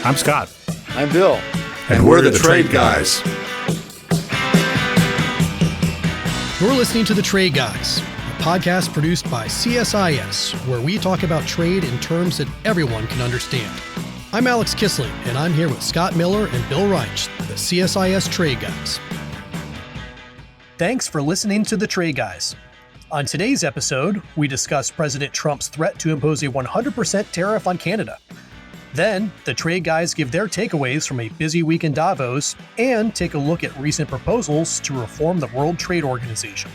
I'm Scott. I'm Bill. And we're the Trade Guys. You're listening to The Trade Guys, a podcast produced by CSIS, where we talk about trade in terms that everyone can understand. I'm Alex Kissling, and I'm here with Scott Miller and Bill Reich, the CSIS Trade Guys. Thanks for listening to The Trade Guys. On today's episode, we discuss President Trump's threat to impose a 100% tariff on Canada. Then, the Trade Guys give their takeaways from a busy week in Davos and take a look at recent proposals to reform the World Trade Organization.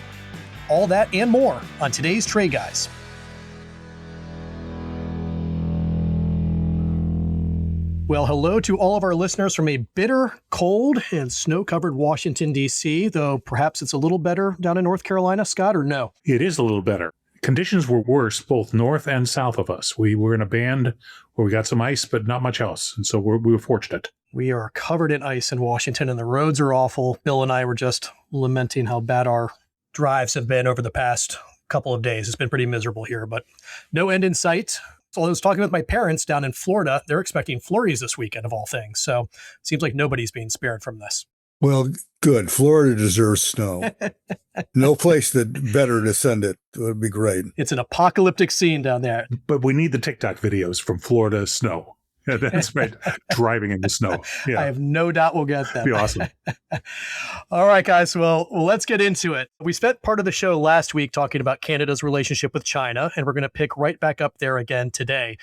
All that and more on today's Trade Guys. Well, hello to all of our listeners from a bitter, cold, and snow-covered Washington, D.C., though perhaps it's a little better down in North Carolina, Scott, or no? It is a little better. Conditions were worse both north and south of us. We were in a band where we got some ice, but not much else. And so we were fortunate. We are covered in ice in Washington, and the roads are awful. Bill and I were just lamenting how bad our drives have been over the past couple of days. It's been pretty miserable here, but no end in sight. So I was talking with my parents down in Florida. They're expecting flurries this weekend, of all things. So it seems like nobody's being spared from this. Well, good. Florida deserves snow. No place that better to send it. It would be great. It's an apocalyptic scene down there. But we need the TikTok videos from Florida snow. Yeah, that's right. Driving in the snow. Yeah. I have no doubt we'll get them. Be awesome. All right, guys. Well, let's get into it. We spent part of the show last week talking about Canada's relationship with China, and we're going to pick right back up there again today.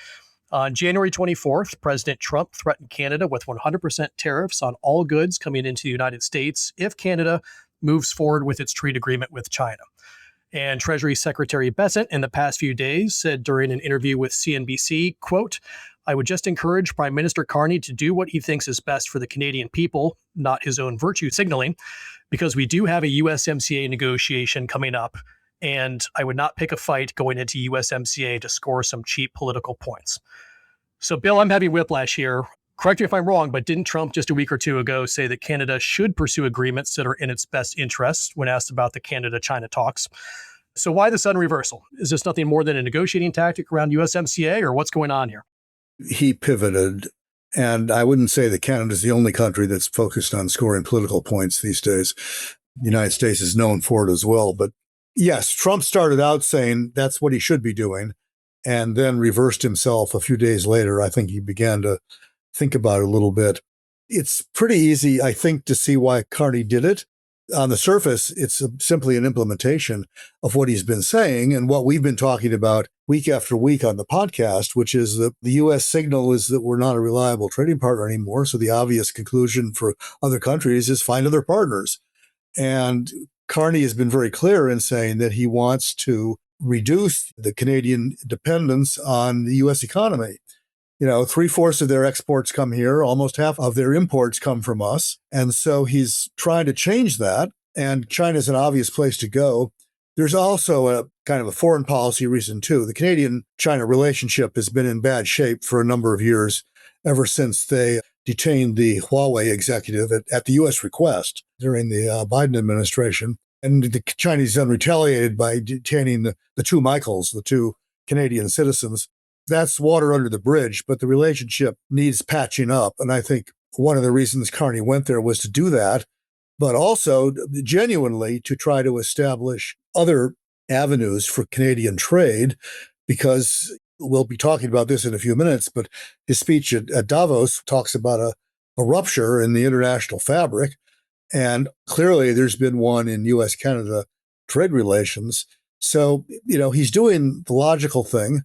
On January 24th, President Trump threatened Canada with 100% tariffs on all goods coming into the United States if Canada moves forward with its trade agreement with China. And Treasury Secretary Bessent in the past few days said during an interview with CNBC, quote, "I would just encourage Prime Minister Carney to do what he thinks is best for the Canadian people, not his own virtue signaling, because we do have a USMCA negotiation coming up, and I would not pick a fight going into USMCA to score some cheap political points." So, Bill, I'm having whiplash here. Correct me if I'm wrong, but didn't Trump just a week or two ago say that Canada should pursue agreements that are in its best interests when asked about the Canada-China talks? So why the sudden reversal? Is this nothing more than a negotiating tactic around USMCA, or what's going on here? He pivoted, and I wouldn't say that Canada's the only country that's focused on scoring political points these days. The United States is known for it as well. But yes, Trump started out saying that's what he should be doing, and then reversed himself a few days later. I think he began to think about it a little bit. It's pretty easy, I think, to see why Carney did it. On the surface, it's simply an implementation of what he's been saying and what we've been talking about week after week on the podcast, which is that the U.S. signal is that we're not a reliable trading partner anymore. So the obvious conclusion for other countries is find other partners. And Carney has been very clear in saying that he wants to reduce the Canadian dependence on the U.S. economy. You know, 3/4 of their exports come here. Almost half of their imports come from us. And so he's trying to change that. And China's an obvious place to go. There's also a kind of a foreign policy reason, too. The Canadian-China relationship has been in bad shape for a number of years, ever since they detained the Huawei executive at the U.S. request during the Biden administration. And the Chinese then retaliated by detaining the two Michaels, the two Canadian citizens. That's water under the bridge, but the relationship needs patching up. And I think one of the reasons Carney went there was to do that, but also genuinely to try to establish other avenues for Canadian trade, because we'll be talking about this in a few minutes, but his speech at Davos talks about a rupture in the international fabric. And clearly there's been one in U.S.-Canada trade relations. So, you know, he's doing the logical thing.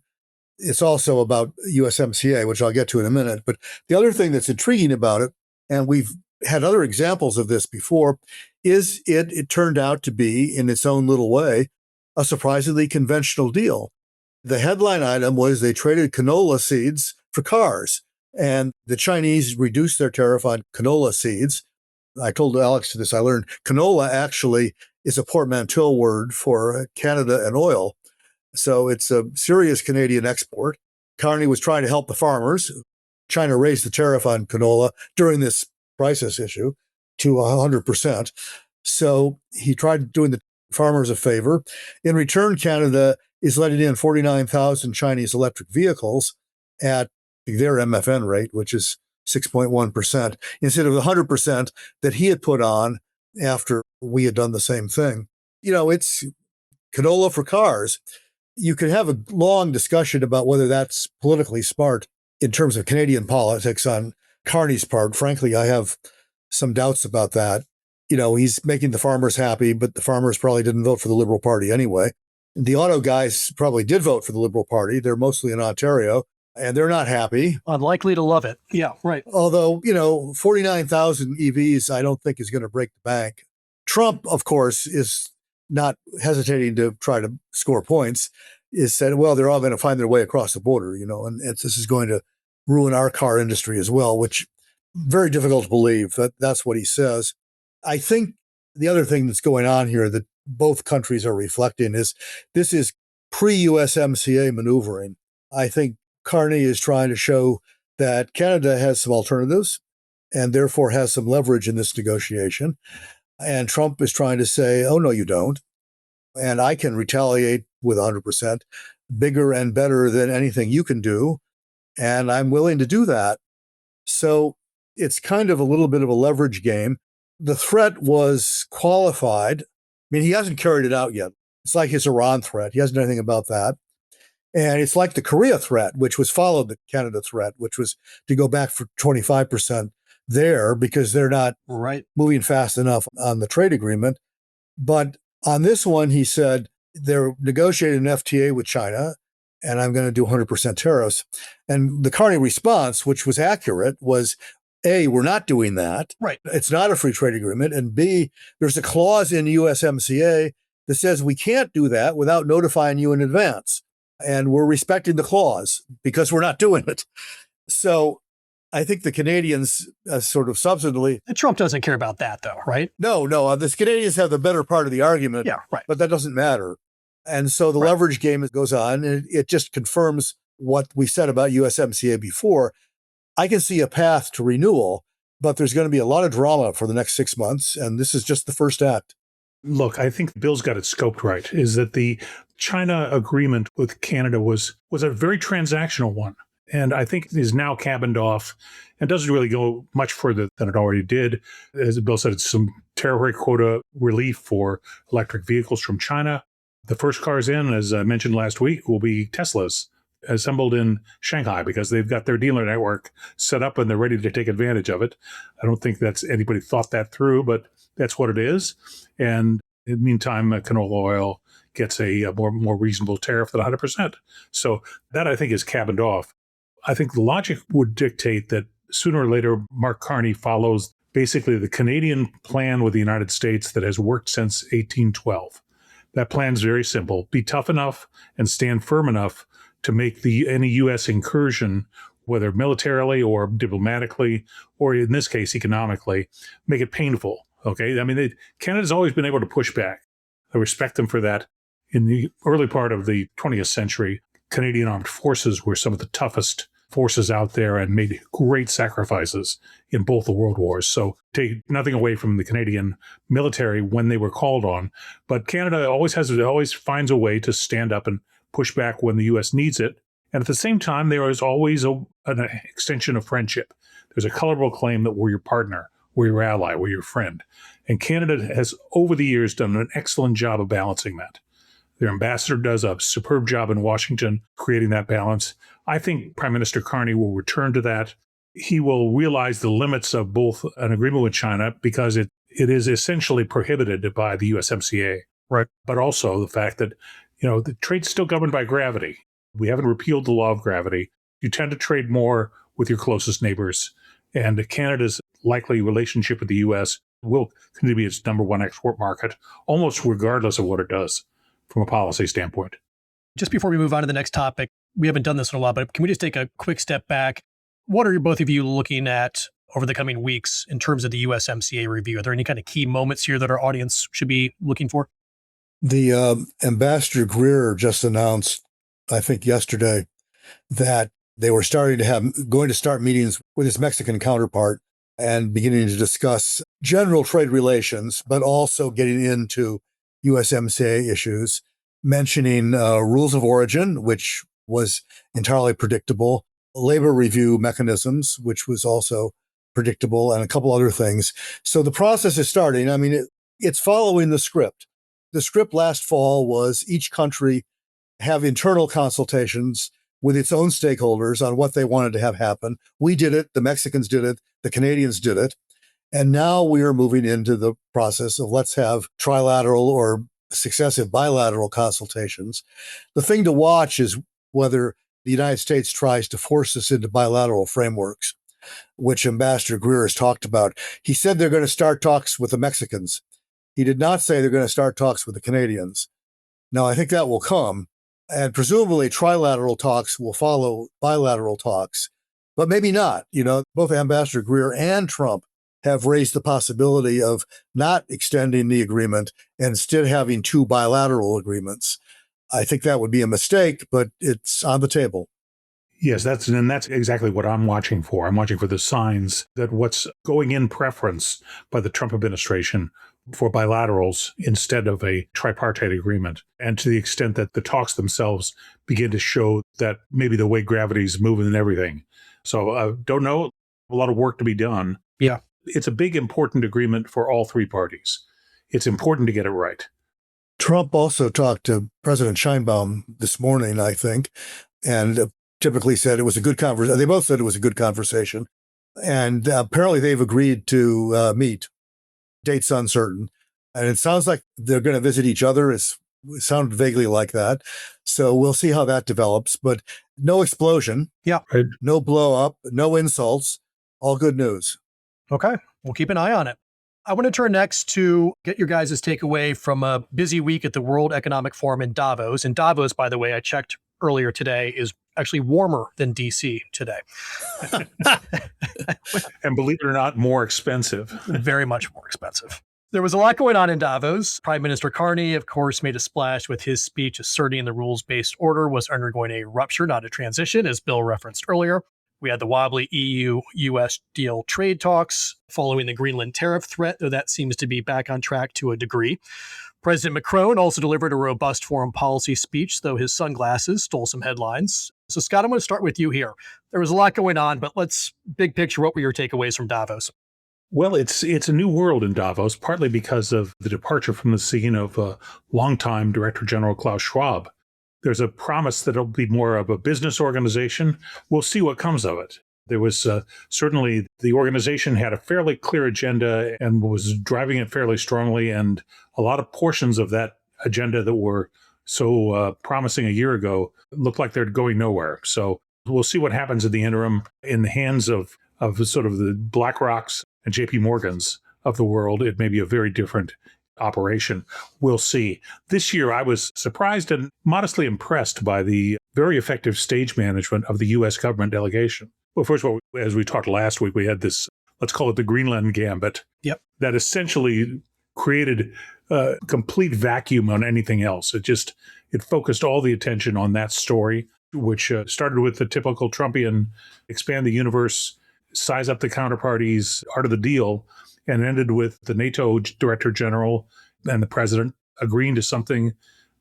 It's also about USMCA, which I'll get to in a minute. But the other thing that's intriguing about it, and we've had other examples of this before, is it turned out to be, in its own little way, a surprisingly conventional deal. The headline item was they traded canola seeds for cars, and the Chinese reduced their tariff on canola seeds. I told Alex this, I learned canola actually is a portmanteau word for Canada and oil. So it's a serious Canadian export. Carney was trying to help the farmers. China raised the tariff on canola during this crisis issue to 100%. So he tried doing the farmers a favor. In return, Canada is letting in 49,000 Chinese electric vehicles at their MFN rate, which is 6.1% instead of the 100% that he had put on after we had done the same thing. It's canola for cars. You could have a long discussion about whether that's politically smart in terms of Canadian politics on Carney's part. Frankly, I have some doubts about that. He's making the farmers happy, but the farmers probably didn't vote for the Liberal Party anyway. The auto guys probably did vote for the Liberal Party. They're mostly in Ontario, and they're not happy. Unlikely to love it. Yeah, right. Although, 49,000 EVs, I don't think is going to break the bank. Trump, of course, is not hesitating to try to score points, is said, well, they're all going to find their way across the border, and this is going to ruin our car industry as well, which very difficult to believe that that's what he says. I think the other thing that's going on here that both countries are reflecting is this is pre-USMCA maneuvering. I think Carney is trying to show that Canada has some alternatives and therefore has some leverage in this negotiation. And Trump is trying to say, oh, no, you don't. And I can retaliate with 100%, bigger and better than anything you can do. And I'm willing to do that. So it's kind of a little bit of a leverage game. The threat was qualified. I mean, he hasn't carried it out yet. It's like his Iran threat. He hasn't done anything about that. And it's like the Korea threat, which was followed the Canada threat, which was to go back for 25% there because they're not moving fast enough on the trade agreement. But on this one, he said they're negotiating an FTA with China, and I'm going to do 100% tariffs. And the Carney response, which was accurate, was A, we're not doing that. Right. It's not a free trade agreement. And B, there's a clause in USMCA that says we can't do that without notifying you in advance. And we're respecting the clause because we're not doing it. So I think the Canadians sort of substantively. And Trump doesn't care about that, though, right? No. The Canadians have the better part of the argument. Yeah, right. But that doesn't matter. And so the leverage game goes on, and it just confirms what we said about USMCA before. I can see a path to renewal, but there's going to be a lot of drama for the next 6 months, and this is just the first act. Look, I think Bill's got it scoped right, is that the China agreement with Canada was a very transactional one. And I think is now cabined off and doesn't really go much further than it already did. As Bill said, it's some tariff rate quota relief for electric vehicles from China. The first cars in, as I mentioned last week, will be Teslas assembled in Shanghai because they've got their dealer network set up and they're ready to take advantage of it. I don't think that's anybody thought that through, but that's what it is. And in the meantime, canola oil gets a more reasonable tariff than 100%. So that, I think, is cabined off. I think the logic would dictate that sooner or later, Mark Carney follows basically the Canadian plan with the United States that has worked since 1812. That plan is very simple. Be tough enough and stand firm enough to make any U.S. incursion, whether militarily or diplomatically, or in this case, economically, make it painful. Okay? I mean, Canada's always been able to push back. I respect them for that. In the early part of the 20th century, Canadian armed forces were some of the toughest forces out there and made great sacrifices in both the world wars. So take nothing away from the Canadian military when they were called on. But Canada always finds a way to stand up and push back when the U.S. needs it. And at the same time, there is always an extension of friendship. There's a colorable claim that we're your partner, we're your ally, we're your friend. And Canada has, over the years, done an excellent job of balancing that. Their ambassador does a superb job in Washington creating that balance. I think Prime Minister Carney will return to that. He will realize the limits of both an agreement with China because it is essentially prohibited by the USMCA. Right. But also the fact that, the trade's still governed by gravity. We haven't repealed the law of gravity. You tend to trade more with your closest neighbors. And Canada's likely relationship with the U.S. will continue to be its number one export market, almost regardless of what it does from a policy standpoint. Just before we move on to the next topic, we haven't done this in a while, but can we just take a quick step back? What are both of you looking at over the coming weeks in terms of the USMCA review? Are there any kind of key moments here that our audience should be looking for? The Ambassador Greer just announced, I think yesterday, that they were going to start meetings with his Mexican counterpart and beginning to discuss general trade relations, but also getting into USMCA issues, mentioning rules of origin, which was entirely predictable, labor review mechanisms, which was also predictable, and a couple other things. So the process is starting. I mean, it's following the script. The script last fall was each country have internal consultations with its own stakeholders on what they wanted to have happen. We did it. The Mexicans did it. The Canadians did it. And now we are moving into the process of let's have trilateral or successive bilateral consultations. The thing to watch is whether the United States tries to force us into bilateral frameworks, which Ambassador Greer has talked about. He said they're going to start talks with the Mexicans. He did not say they're going to start talks with the Canadians. Now, I think that will come, and presumably trilateral talks will follow bilateral talks, but maybe not. You know, both Ambassador Greer and Trump have raised the possibility of not extending the agreement and instead having two bilateral agreements. I think that would be a mistake, but it's on the table. Yes, that's exactly what I'm watching for. I'm watching for the signs that what's going in preference by the Trump administration for bilaterals instead of a tripartite agreement. And to the extent that the talks themselves begin to show that maybe the way gravity's moving and everything. So don't know, a lot of work to be done. Yeah. It's a big, important agreement for all three parties. It's important to get it right. Trump also talked to President Sheinbaum this morning, I think, and typically said it was a good conversation. They both said it was a good conversation. And apparently they've agreed to meet. Dates uncertain. And it sounds like they're going to visit each other. It sounded vaguely like that. So we'll see how that develops. But no explosion. Yeah. Right. No blow up. No insults. All good news. Okay. We'll keep an eye on it. I want to turn next to get your guys' takeaway from a busy week at the World Economic Forum in Davos. And Davos, by the way, I checked earlier today, is actually warmer than DC today. And believe it or not, more expensive. Very much more expensive. There was a lot going on in Davos. Prime Minister Carney, of course, made a splash with his speech asserting the rules-based order was undergoing a rupture, not a transition, as Bill referenced earlier. We had the wobbly EU-US deal trade talks following the Greenland tariff threat, though that seems to be back on track to a degree. President Macron also delivered a robust foreign policy speech, though his sunglasses stole some headlines. So, Scott, I'm going to start with you here. There was a lot going on, but let's big picture. What were your takeaways from Davos? Well, it's a new world in Davos, partly because of the departure from the scene of longtime Director General Klaus Schwab. There's a promise that it'll be more of a business organization. We'll see what comes of it. There was certainly the organization had a fairly clear agenda and was driving it fairly strongly. And a lot of portions of that agenda that were so promising a year ago look like they're going nowhere. So we'll see what happens in the interim in the hands of sort of the BlackRocks and JP Morgans of the world. It may be a very different operation. We'll see. This year, I was surprised and modestly impressed by the very effective stage management of the U.S. government delegation. Well, first of all, as we talked last week, we had this, let's call it the Greenland Gambit. Yep. That essentially created a complete vacuum on anything else. It focused all the attention on that story, which started with the typical Trumpian expand the universe, size up the counterparties, art of the deal, and ended with the NATO Director General and the President agreeing to something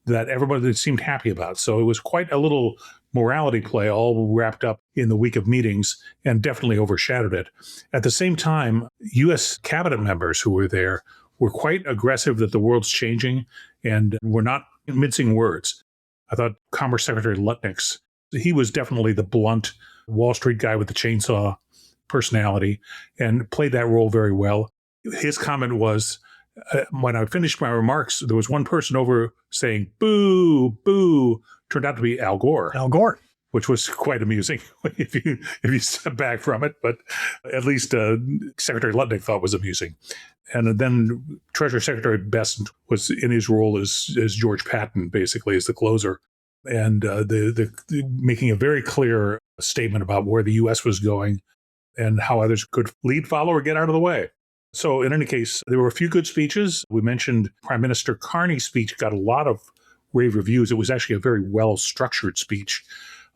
that everybody seemed happy about. So it was quite a little morality play all wrapped up in the week of meetings and definitely overshadowed it. At the same time, U.S. cabinet members who were there were quite aggressive that the world's changing and were not mincing words. I thought Commerce Secretary Lutnick's, he was definitely the blunt Wall Street guy with the chainsaw personality and played that role very well. His comment was, when I finished my remarks, there was one person over saying, boo, boo, turned out to be Al Gore. Al Gore. Which was quite amusing if you step back from it, but at least Secretary Lutnick thought was amusing. And then Treasury Secretary Bessent was in his role as George Patton, basically, as the closer, and the making a very clear statement about where the U.S. was going and how others could lead, follow, or get out of the way. So in any case, there were a few good speeches. We mentioned Prime Minister Carney's speech got a lot of rave reviews. It was actually a very well-structured speech.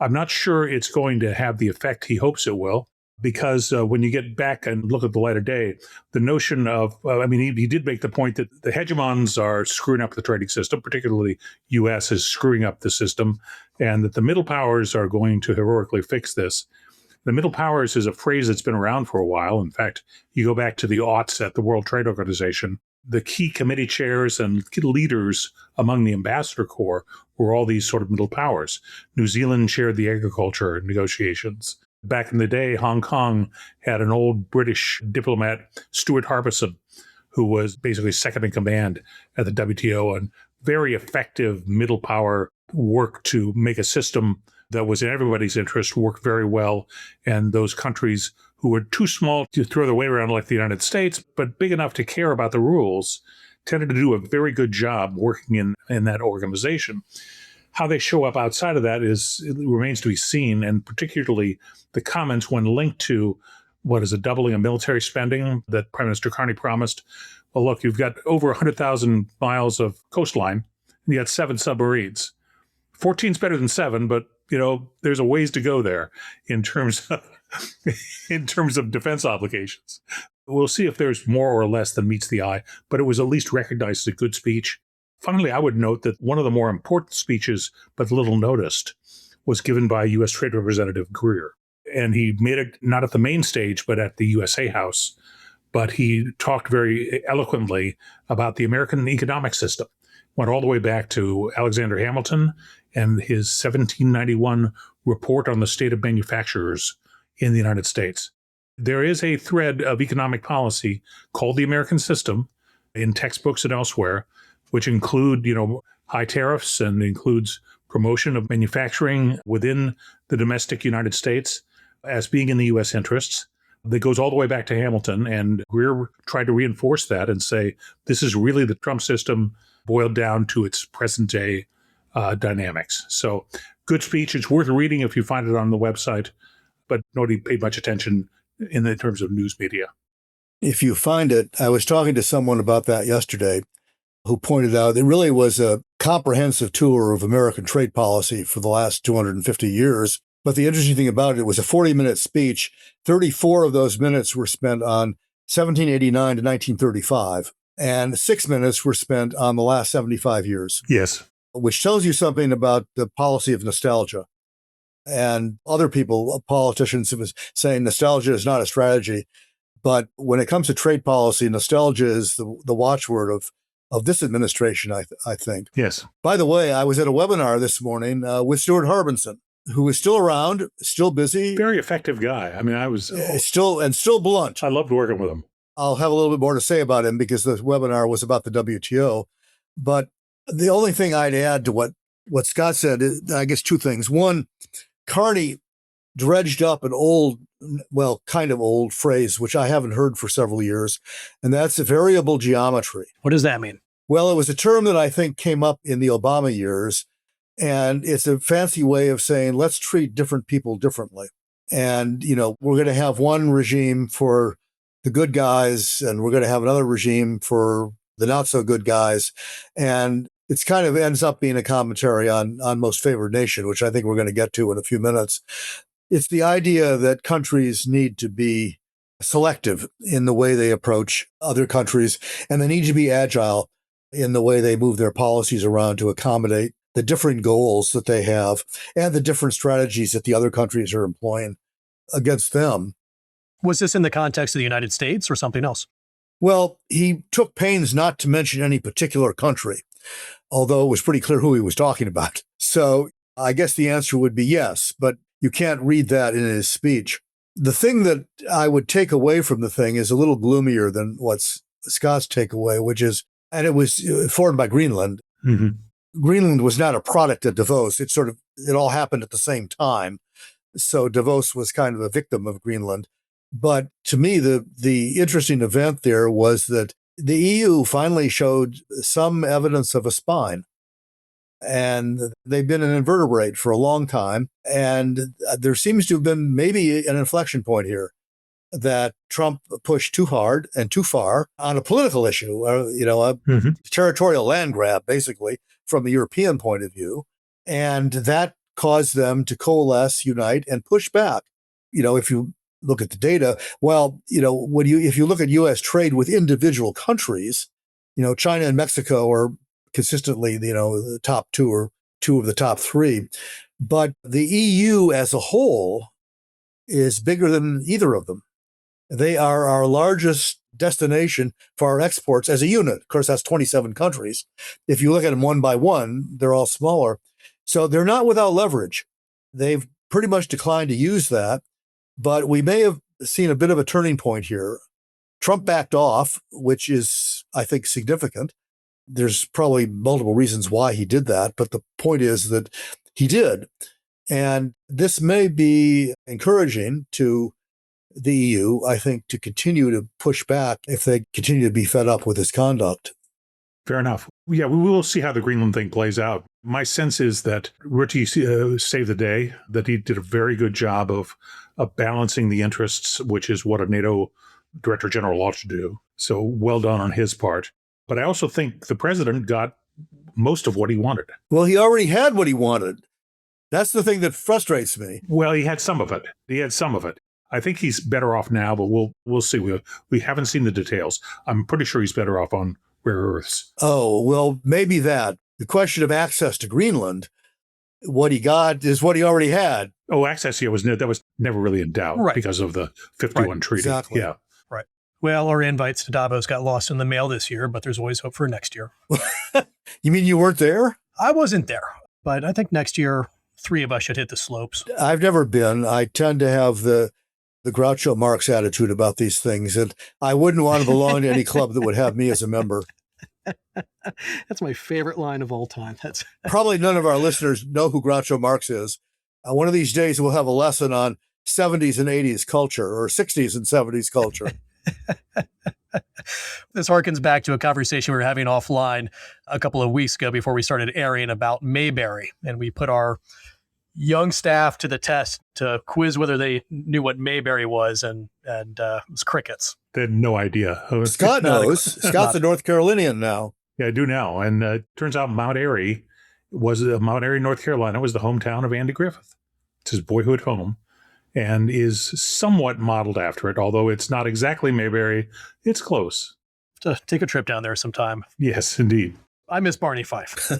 I'm not sure it's going to have the effect he hopes it will, because when you get back and look at the light of day, the notion of, he did make the point that the hegemons are screwing up the trading system, particularly U.S. is screwing up the system, and that the middle powers are going to heroically fix this. The middle powers is a phrase that's been around for a while. In fact, you go back to the aughts at the World Trade Organization, the key committee chairs and key leaders among the ambassador corps were all these sort of middle powers. New Zealand chaired the agriculture negotiations. Back in the day, Hong Kong had an old British diplomat, Stuart Harbison, who was basically second in command at the WTO, and very effective middle power work to make a system that was in everybody's interest work very well. And those countries who were too small to throw their weight around like the United States, but big enough to care about the rules, tended to do a very good job working in that organization. How they show up outside of that it remains to be seen, and particularly the comments when linked to what is a doubling of military spending that Prime Minister Carney promised. Well, look, you've got over 100,000 miles of coastline, and you got 7 submarines. 14 is better than 7, but there's a ways to go there in terms of defense obligations. We'll see if there's more or less than meets the eye, but it was at least recognized as a good speech. Finally, I would note that one of the more important speeches, but little noticed, was given by U.S. Trade Representative Greer. And he made it not at the main stage, but at the USA House. But he talked very eloquently about the American economic system. Went all the way back to Alexander Hamilton and his 1791 report on the state of manufacturers in the United States. There is a thread of economic policy called the American system in textbooks and elsewhere, which include, high tariffs and includes promotion of manufacturing within the domestic United States as being in the U.S. interests. That goes all the way back to Hamilton, and Greer tried to reinforce that and say, this is really the Trump system boiled down to its present day dynamics. So good speech. It's worth reading if you find it on the website, but nobody paid much attention in terms of news media. If you find it, I was talking to someone about that yesterday who pointed out it really was a comprehensive tour of American trade policy for the last 250 years. But the interesting thing about it was a 40-minute speech. 34 of those minutes were spent on 1789 to 1935, and 6 minutes were spent on the last 75 years. Yes. Which tells you something about the policy of nostalgia. And other people, politicians, have been saying nostalgia is not a strategy. But when it comes to trade policy, nostalgia is the watchword of this administration, I think. Yes. By the way, I was at a webinar this morning with Stuart Harbison, who is still around, still busy. Very effective guy. I mean, still blunt. I loved working with him. I'll have a little bit more to say about him because the webinar was about the WTO. But the only thing I'd add to what Scott said is, I guess, 2 things. One, Carney dredged up an kind of old phrase, which I haven't heard for several years, and that's variable geometry. What does that mean? Well, it was a term that I think came up in the Obama years, and it's a fancy way of saying, let's treat different people differently. And, we're going to have one regime for the good guys, and we're going to have another regime for the not so good guys. And it's kind of ends up being a commentary on most favored nation, which I think we're going to get to in a few minutes. It's the idea that countries need to be selective in the way they approach other countries, and they need to be agile in the way they move their policies around to accommodate the different goals that they have and the different strategies that the other countries are employing against them. Was this in the context of the United States or something else? Well, he took pains not to mention any particular country, although it was pretty clear who he was talking about. So I guess the answer would be yes, but you can't read that in his speech. The thing that I would take away from the thing is a little gloomier than what's Scott's takeaway, which is, and it was formed by Greenland. Mm-hmm. Greenland was not a product of Davos. It all happened at the same time. So Davos was kind of a victim of Greenland. But to me, the interesting event there was that the EU finally showed some evidence of a spine. And they've been an invertebrate for a long time. And there seems to have been maybe an inflection point here that Trump pushed too hard and too far on a political issue, a territorial land grab, basically, from the European point of view. And that caused them to coalesce, unite, and push back. If you look at the data, if you look at U.S. trade with individual countries, China and Mexico are consistently, the top 2 or 2 of the top 3. But the EU as a whole is bigger than either of them. They are our largest destination for our exports as a unit. Of course, that's 27 countries. If you look at them one by one, they're all smaller. So they're not without leverage. They've pretty much declined to use that, but we may have seen a bit of a turning point here. Trump backed off, which is, I think, significant. There's probably multiple reasons why he did that, but the point is that he did. And this may be encouraging to the EU, I think, to continue to push back if they continue to be fed up with his conduct. Fair enough. Yeah, we will see how the Greenland thing plays out. My sense is that Rutte saved the day, that he did a very good job of balancing the interests, which is what a NATO Director General ought to do. So well done on his part. But I also think the president got most of what he wanted. Well, he already had what he wanted. That's the thing that frustrates me. Well, he had some of it. I think he's better off now, but we'll see. We haven't seen the details. I'm pretty sure he's better off on rare earths. Oh, well, maybe that. The question of access to Greenland, what he got is what he already had. Oh, access here that was never really in doubt because of the 51 treaty. Exactly. Yeah. Right. Well, our invites to Davos got lost in the mail this year, but there's always hope for next year. You mean you weren't there? I wasn't there, but I think next year, 3 of us should hit the slopes. I've never been. I tend to have the Groucho Marx attitude about these things, and I wouldn't want to belong to any club that would have me as a member. That's my favorite line of all time. That's probably none of our listeners know who Groucho Marx is. One of these days we'll have a lesson on 70s and 80s culture, or 60s and 70s culture. This harkens back to a conversation we were having offline a couple of weeks ago before we started airing about Mayberry, and we put our young staff to the test to quiz whether they knew what Mayberry was, and it was crickets. They had no idea. Scott knows. Scott's a North Carolinian now. Yeah, I do now. And turns out Mount Airy, North Carolina, was the hometown of Andy Griffith. It's his boyhood home and is somewhat modeled after it, although it's not exactly Mayberry. It's close. To take a trip down there sometime. Yes, indeed. I miss Barney Fife.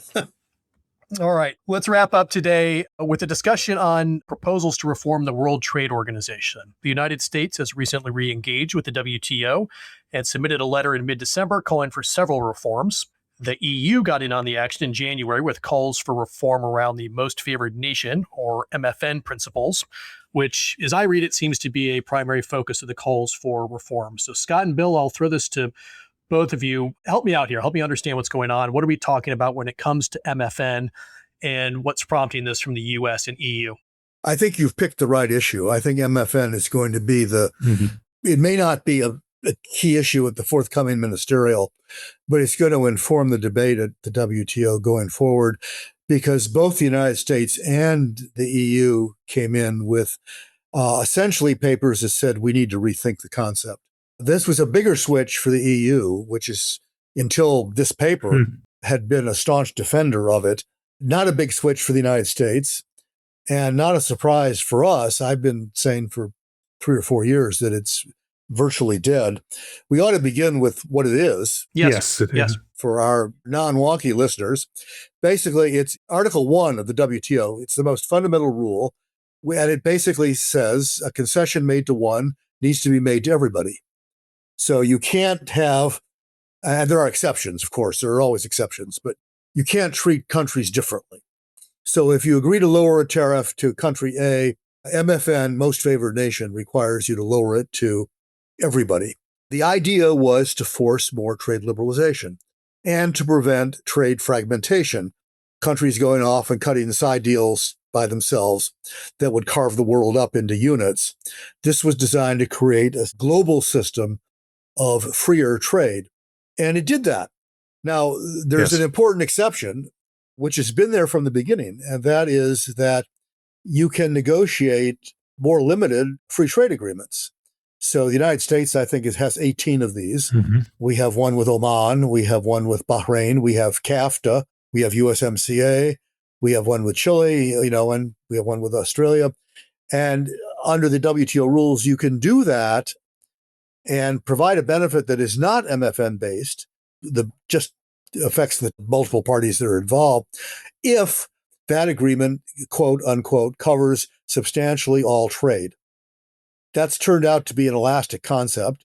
All right, let's wrap up today with a discussion on proposals to reform the World Trade Organization. The United States has recently re-engaged with the WTO and submitted a letter in mid-December calling for several reforms. The EU got in on the action in January with calls for reform around the Most Favored Nation, or MFN principles, which, as I read it, seems to be a primary focus of the calls for reform. So Scott and Bill, I'll throw this to both of you. Help me out here. Help me understand what's going on. What are we talking about when it comes to MFN, and what's prompting this from the US and EU? I think you've picked the right issue. I think MFN is going to be it may not be a key issue at the forthcoming ministerial, but it's going to inform the debate at the WTO going forward, because both the United States and the EU came in with essentially papers that said we need to rethink the concept. This was a bigger switch for the EU, which is, until this paper, had been a staunch defender of it. Not a big switch for the United States, and not a surprise for us. I've been saying for 3 or 4 years that it's virtually dead. We ought to begin with what it is. Yes, it is. For our non-wonky listeners, basically it's Article 1 of the WTO. It's the most fundamental rule, and it basically says a concession made to one needs to be made to everybody. So you can't have, and there are exceptions, of course, there are always exceptions, but you can't treat countries differently. So if you agree to lower a tariff to country A, MFN, Most Favored Nation, requires you to lower it to everybody. The idea was to force more trade liberalization and to prevent trade fragmentation, countries going off and cutting side deals by themselves that would carve the world up into units. This was designed to create a global system of freer trade, and it did that. Now, there's an important exception, which has been there from the beginning, and that is that you can negotiate more limited free trade agreements. So the United States, I think, has 18 of these. We have one with Oman, we have one with Bahrain, we have CAFTA, we have USMCA, we have one with Chile, and we have one with Australia. And under the WTO rules, you can do that and provide a benefit that is not MFN based, that just affects the multiple parties that are involved, if that agreement, quote unquote, covers substantially all trade. That's turned out to be an elastic concept.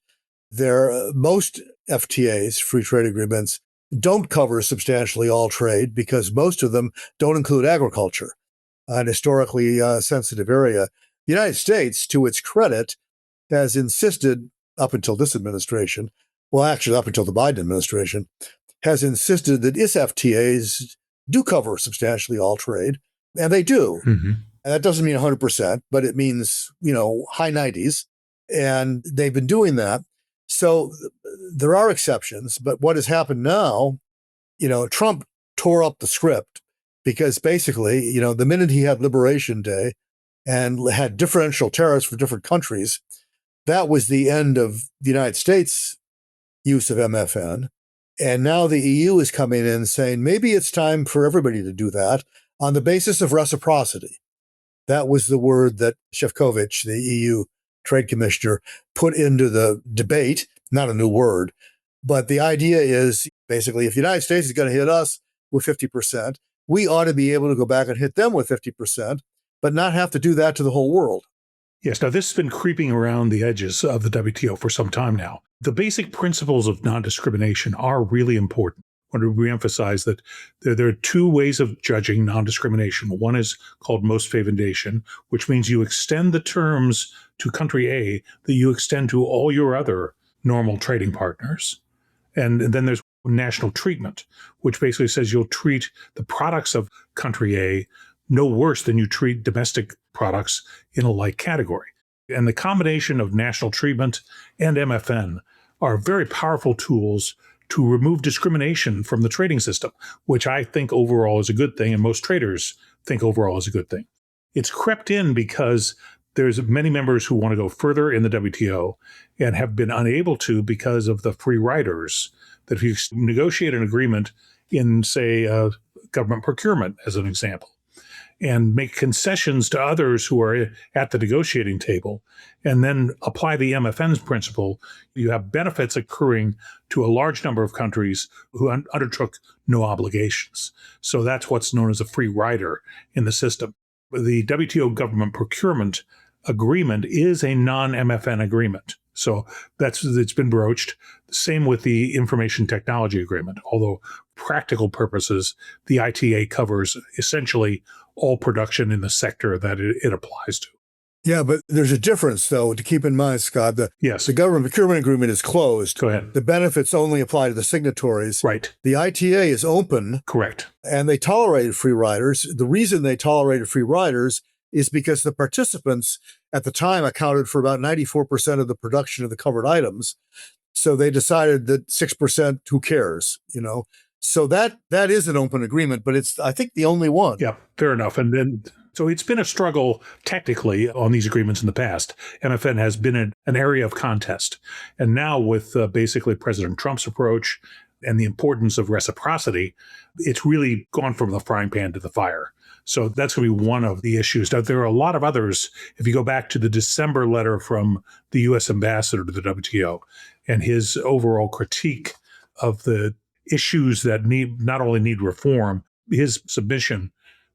Most FTAs, free trade agreements, don't cover substantially all trade because most of them don't include agriculture, an historically sensitive area. The United States, to its credit, has insisted up until this administration, well, actually up until the Biden administration, has insisted that its FTAs do cover substantially all trade, and they do. Mm-hmm. And that doesn't mean 100%, but it means, high 90s. And they've been doing that. So there are exceptions. But what has happened now, Trump tore up the script because basically, the minute he had Liberation Day and had differential tariffs for different countries, that was the end of the United States' use of MFN. And now the EU is coming in saying maybe it's time for everybody to do that on the basis of reciprocity. That was the word that Shevkovich, the EU trade commissioner, put into the debate, not a new word. But the idea is basically if the United States is going to hit us with 50%, we ought to be able to go back and hit them with 50%, but not have to do that to the whole world. Yes. Now, this has been creeping around the edges of the WTO for some time now. The basic principles of non-discrimination are really important. I want to reemphasize that there are two ways of judging non-discrimination. One is called most favored nation, which means you extend the terms to country A that you extend to all your other normal trading partners. And then there's national treatment, which basically says you'll treat the products of country A no worse than you treat domestic products in a like category. And the combination of national treatment and MFN are very powerful tools to remove discrimination from the trading system, which I think overall is a good thing, and most traders think overall is a good thing. It's crept in because there's many members who want to go further in the WTO and have been unable to because of the free riders. That if you negotiate an agreement in, say, government procurement, as an example, and make concessions to others who are at the negotiating table, and then apply the MFN's principle, you have benefits accruing to a large number of countries who undertook no obligations. So that's what's known as a free rider in the system. The WTO government procurement agreement is a non-MFN agreement. So it's been broached. Same with the information technology agreement, although practical purposes, the ITA covers essentially all production in the sector that it applies to. Yeah, but there's a difference, though, to keep in mind, Scott. Yes. The government procurement agreement is closed. Go ahead. The benefits only apply to the signatories. Right. The ITA is open. Correct. And they tolerated free riders. The reason they tolerated free riders is because the participants at the time accounted for about 94% of the production of the covered items. So they decided that 6%, who cares, So that is an open agreement, but it's, I think, the only one. Yeah, fair enough. And then, so it's been a struggle technically on these agreements in the past. MFN has been an area of contest. And now with basically President Trump's approach and the importance of reciprocity, it's really gone from the frying pan to the fire. So that's going to be one of the issues. Now, there are a lot of others. If you go back to the December letter from the U.S. ambassador to the WTO and his overall critique of the issues that not only need reform, his submission,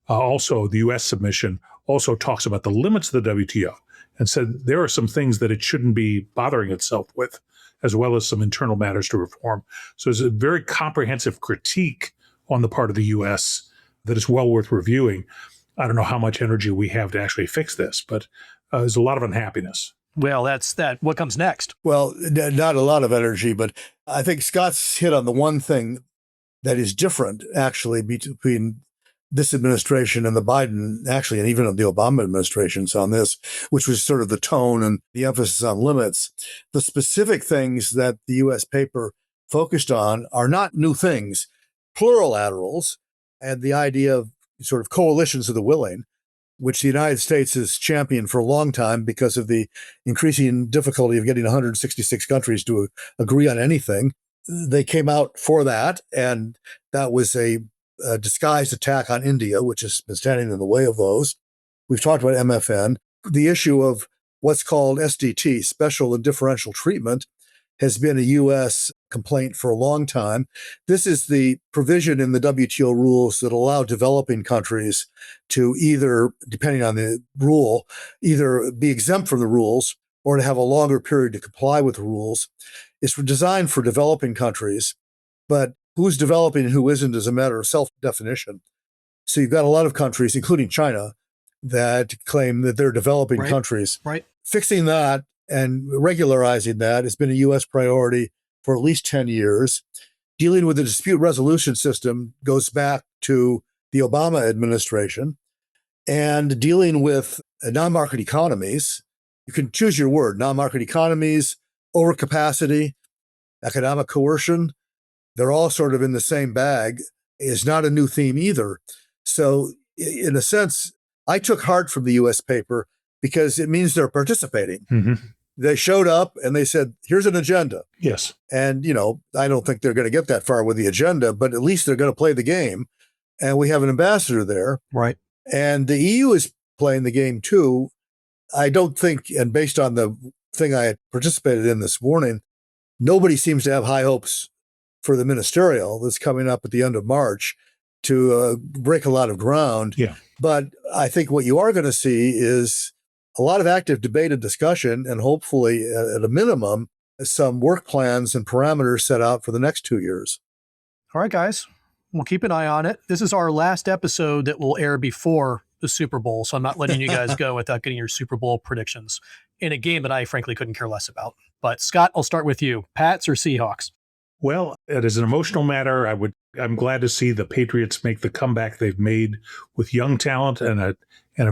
also the U.S. submission, also talks about the limits of the WTO and said there are some things that it shouldn't be bothering itself with, as well as some internal matters to reform. So it's a very comprehensive critique on the part of the U.S. that is well worth reviewing. I don't know how much energy we have to actually fix this, but there's a lot of unhappiness. Well, that's that. What comes next? Well, not a lot of energy, but I think Scott's hit on the one thing that is different, actually, between this administration and the Biden, actually, and even the Obama administrations on this, which was sort of the tone and the emphasis on limits. The specific things that the U.S. paper focused on are not new things. Plurilaterals and the idea of sort of coalitions of the willing, which the United States has championed for a long time because of the increasing difficulty of getting 166 countries to agree on anything. They came out for that, and that was a disguised attack on India, which has been standing in the way of those. We've talked about MFN. The issue of what's called SDT, special and differential treatment, has been a U.S. complaint for a long time. This is the provision in the WTO rules that allow developing countries to either, depending on the rule, either be exempt from the rules or to have a longer period to comply with the rules. It's designed for developing countries, but who's developing and who isn't is a matter of self-definition. So you've got a lot of countries, including China, that claim that they're developing countries. Right. Fixing that and regularizing that has been a U.S. priority for at least 10 years. Dealing with the dispute resolution system goes back to the Obama administration. And dealing with non-market economies, you can choose your word, non-market economies, overcapacity, economic coercion, they're all sort of in the same bag, is not a new theme either. So in a sense, I took heart from the U.S. paper because it means they're participating. Mm-hmm. They showed up and they said, here's an agenda. Yes. And, I don't think they're going to get that far with the agenda, but at least they're going to play the game. And we have an ambassador there. Right. And the EU is playing the game too. I don't think, and based on the thing I had participated in this morning, nobody seems to have high hopes for the ministerial that's coming up at the end of March to break a lot of ground. Yeah. But I think what you are going to see is a lot of active debate and discussion, and hopefully, at a minimum, some work plans and parameters set out for the next 2 years. All right, guys. We'll keep an eye on it. This is our last episode that will air before the Super Bowl, so I'm not letting you guys go without getting your Super Bowl predictions in a game that I frankly couldn't care less about. But Scott, I'll start with you. Pats or Seahawks? Well, it is an emotional matter. I'm glad to see the Patriots make the comeback they've made with young talent and a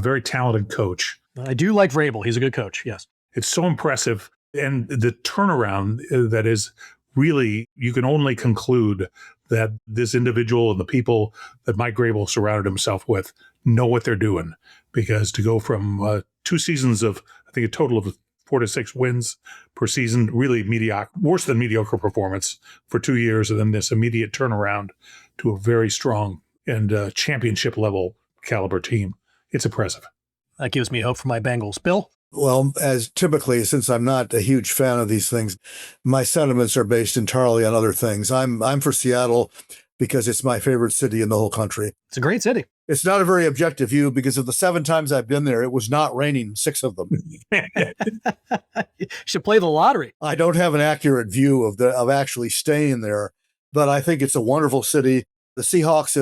very talented coach. I do like Vrabel. He's a good coach. Yes. It's so impressive. And the turnaround that is really, you can only conclude that this individual and the people that Mike Vrabel surrounded himself with know what they're doing. Because to go from 2 seasons of, I think, a total of 4 to 6 wins per season, really mediocre, worse than mediocre performance for 2 years, and then this immediate turnaround to a very strong and championship level caliber team. It's impressive. That gives me hope for my Bengals. Bill? Well, as typically, since I'm not a huge fan of these things, my sentiments are based entirely on other things. I'm for Seattle because it's my favorite city in the whole country. It's a great city. It's not a very objective view because of the 7 times I've been there, it was not raining 6 of them. You should play the lottery. I don't have an accurate view of actually staying there, but I think it's a wonderful city. The Seahawks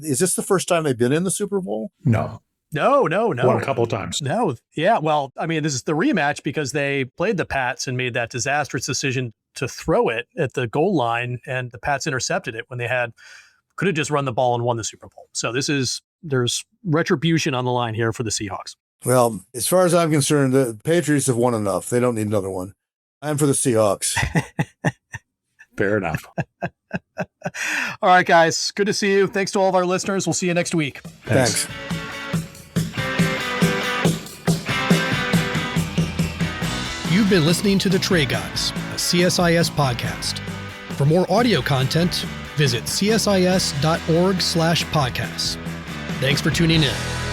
is this the first time they've been in the Super Bowl? No. No. Won a couple of times. No. Yeah. Well, I mean, this is the rematch because they played the Pats and made that disastrous decision to throw it at the goal line, and the Pats intercepted it when they could have just run the ball and won the Super Bowl. So there's retribution on the line here for the Seahawks. Well, as far as I'm concerned, the Patriots have won enough. They don't need another one. I'm for the Seahawks. Fair enough. All right, guys. Good to see you. Thanks to all of our listeners. We'll see you next week. Thanks. You've been listening to The Trade Guys, a CSIS podcast. For more audio content, visit csis.org/podcasts. Thanks for tuning in.